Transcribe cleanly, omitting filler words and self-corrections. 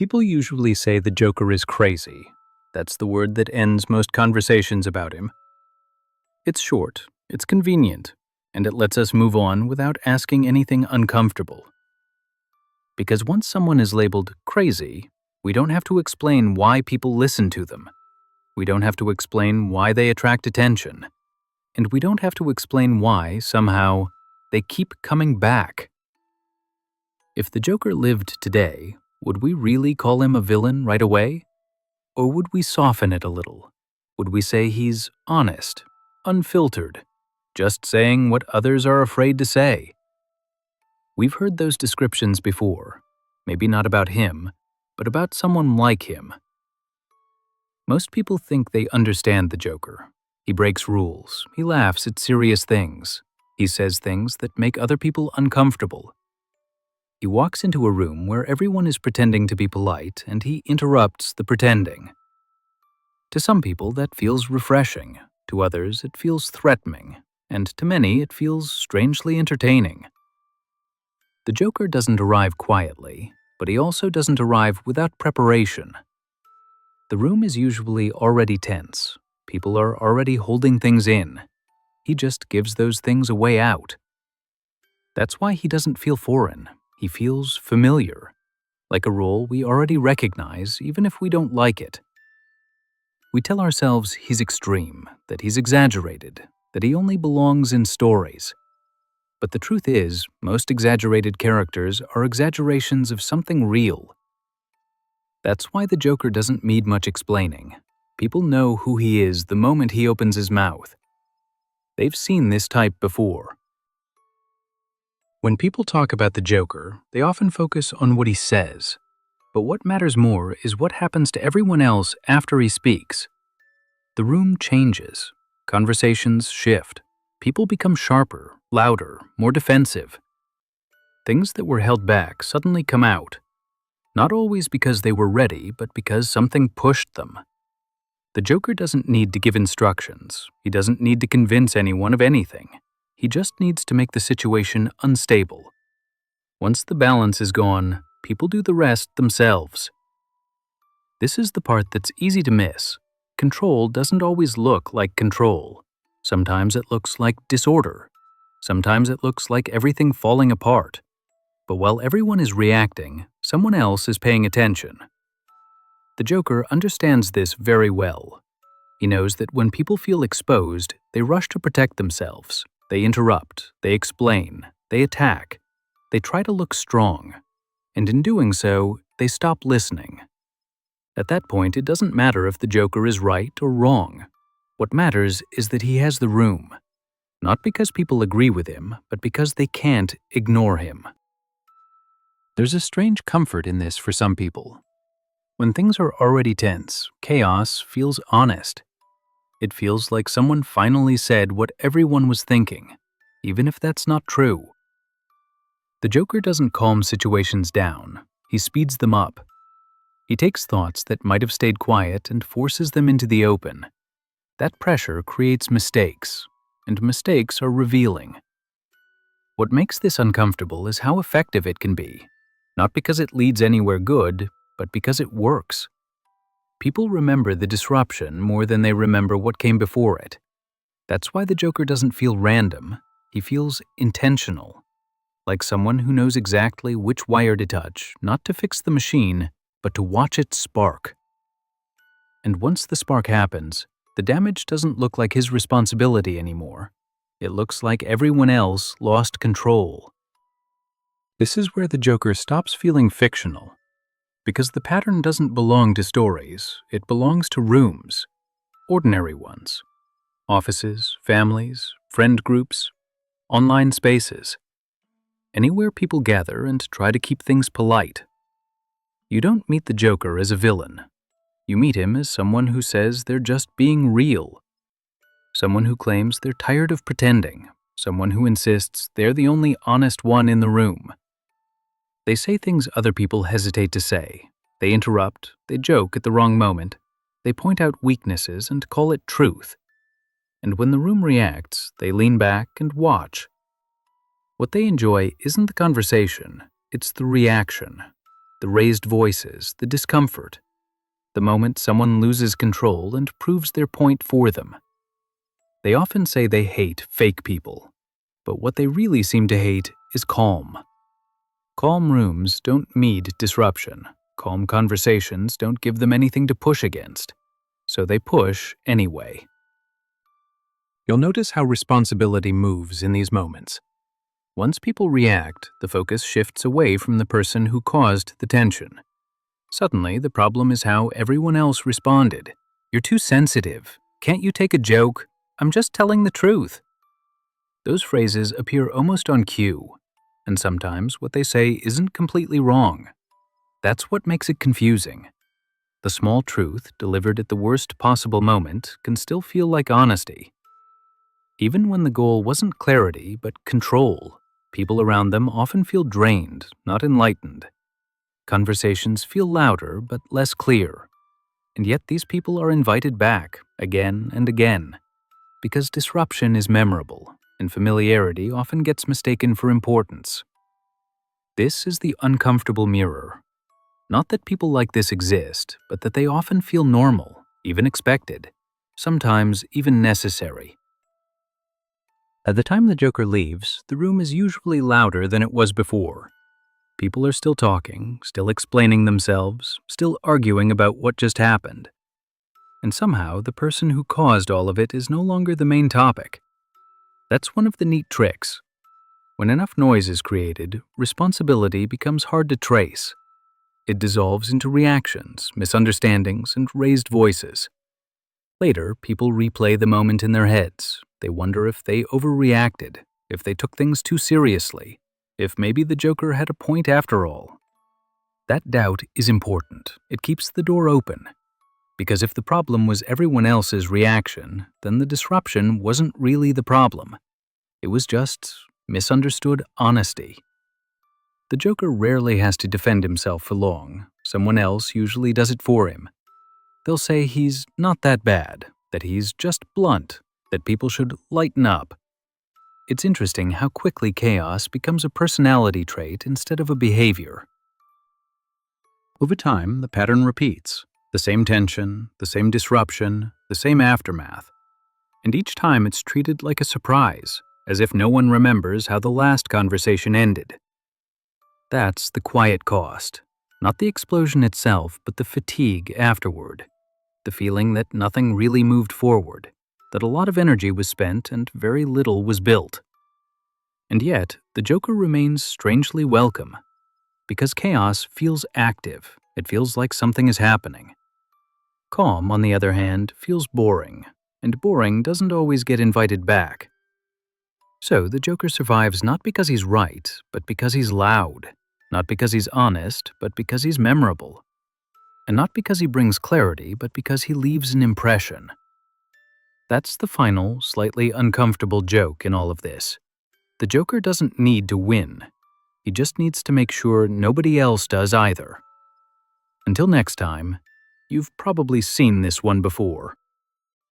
People usually say the Joker is crazy. That's the word that ends most conversations about him. It's short, it's convenient, and it lets us move on without asking anything uncomfortable. Because once someone is labeled crazy, we don't have to explain why people listen to them. We don't have to explain why they attract attention. And we don't have to explain why, somehow, they keep coming back. If the Joker lived today, would we really call him a villain right away? Or would we soften it a little? Would we say he's honest, unfiltered, just saying what others are afraid to say? We've heard those descriptions before, maybe not about him, but about someone like him. Most people think they understand the Joker. He breaks rules, he laughs at serious things, he says things that make other people uncomfortable. He walks into a room where everyone is pretending to be polite and he interrupts the pretending. To some people that feels refreshing, to others it feels threatening, and to many it feels strangely entertaining. The Joker doesn't arrive quietly, but he also doesn't arrive without preparation. The room is usually already tense. People are already holding things in. He just gives those things a way out. That's why he doesn't feel foreign. He feels familiar, like a role we already recognize even if we don't like it. We tell ourselves he's extreme, that he's exaggerated, that he only belongs in stories. But the truth is, most exaggerated characters are exaggerations of something real. That's why the Joker doesn't need much explaining. People know who he is the moment he opens his mouth. They've seen this type before. When people talk about the Joker, they often focus on what he says. But what matters more is what happens to everyone else after he speaks. The room changes. Conversations shift. People become sharper, louder, more defensive. Things that were held back suddenly come out. Not always because they were ready, but because something pushed them. The Joker doesn't need to give instructions. He doesn't need to convince anyone of anything. He just needs to make the situation unstable. Once the balance is gone, people do the rest themselves. This is the part that's easy to miss. Control doesn't always look like control. Sometimes it looks like disorder. Sometimes it looks like everything falling apart. But while everyone is reacting, someone else is paying attention. The Joker understands this very well. He knows that when people feel exposed, they rush to protect themselves. They interrupt, they explain, they attack. They try to look strong. And in doing so, they stop listening. At that point, it doesn't matter if the Joker is right or wrong. What matters is that he has the room. Not because people agree with him, but because they can't ignore him. There's a strange comfort in this for some people. When things are already tense, chaos feels honest. It feels like someone finally said what everyone was thinking, even if that's not true. The Joker doesn't calm situations down. He speeds them up. He takes thoughts that might have stayed quiet and forces them into the open. That pressure creates mistakes, and mistakes are revealing. What makes this uncomfortable is how effective it can be. Not because it leads anywhere good, but because it works. People remember the disruption more than they remember what came before it. That's why the Joker doesn't feel random. He feels intentional. Like someone who knows exactly which wire to touch, not to fix the machine, but to watch it spark. And once the spark happens, the damage doesn't look like his responsibility anymore. It looks like everyone else lost control. This is where the Joker stops feeling fictional. Because the pattern doesn't belong to stories, it belongs to rooms. Ordinary ones. Offices, families, friend groups, online spaces. Anywhere people gather and try to keep things polite. You don't meet the Joker as a villain. You meet him as someone who says they're just being real. Someone who claims they're tired of pretending. Someone who insists they're the only honest one in the room. They say things other people hesitate to say. They interrupt, they joke at the wrong moment. They point out weaknesses and call it truth. And when the room reacts, they lean back and watch. What they enjoy isn't the conversation, it's the reaction. the raised voices, the discomfort. The moment someone loses control and proves their point for them. They often say they hate fake people, but what they really seem to hate is calm. Calm rooms don't need disruption. Calm conversations don't give them anything to push against, so they push anyway. You'll notice how responsibility moves in these moments. Once people react, the focus shifts away from the person who caused the tension. Suddenly, the problem is how everyone else responded. You're too sensitive. Can't you take a joke? I'm just telling the truth. Those phrases appear almost on cue, and sometimes what they say isn't completely wrong. That's what makes it confusing. The small truth delivered at the worst possible moment can still feel like honesty. Even when the goal wasn't clarity but control, people around them often feel drained, not enlightened. Conversations feel louder but less clear. And yet these people are invited back again and again, because disruption is memorable and familiarity often gets mistaken for importance. This is the uncomfortable mirror. Not that people like this exist, but that they often feel normal, even expected, sometimes even necessary. At the time the Joker leaves, the room is usually louder than it was before. People are still talking, still explaining themselves, still arguing about what just happened. And somehow, the person who caused all of it is no longer the main topic. That's one of the neat tricks. When enough noise is created, responsibility becomes hard to trace. It dissolves into reactions, misunderstandings, and raised voices. Later, people replay the moment in their heads. They wonder if they overreacted, if they took things too seriously, if maybe the Joker had a point after all. That doubt is important. It keeps the door open. Because if the problem was everyone else's reaction, then the disruption wasn't really the problem. It was just misunderstood honesty. The Joker rarely has to defend himself for long. Someone else usually does it for him. They'll say he's not that bad, that he's just blunt, that people should lighten up. It's interesting how quickly chaos becomes a personality trait instead of a behavior. Over time, the pattern repeats. The same tension, the same disruption, the same aftermath. And each time it's treated like a surprise, as if no one remembers how the last conversation ended. That's the quiet cost. Not the explosion itself, but the fatigue afterward. The feeling that nothing really moved forward, that a lot of energy was spent and very little was built. And yet, the Joker remains strangely welcome. Because chaos feels active, it feels like something is happening. Calm, on the other hand, feels boring, and boring doesn't always get invited back. So the Joker survives not because he's right, but because he's loud. Not because he's honest, but because he's memorable. And not because he brings clarity, but because he leaves an impression. That's the final, slightly uncomfortable joke in all of this. The Joker doesn't need to win. He just needs to make sure nobody else does either. Until next time, you've probably seen this one before.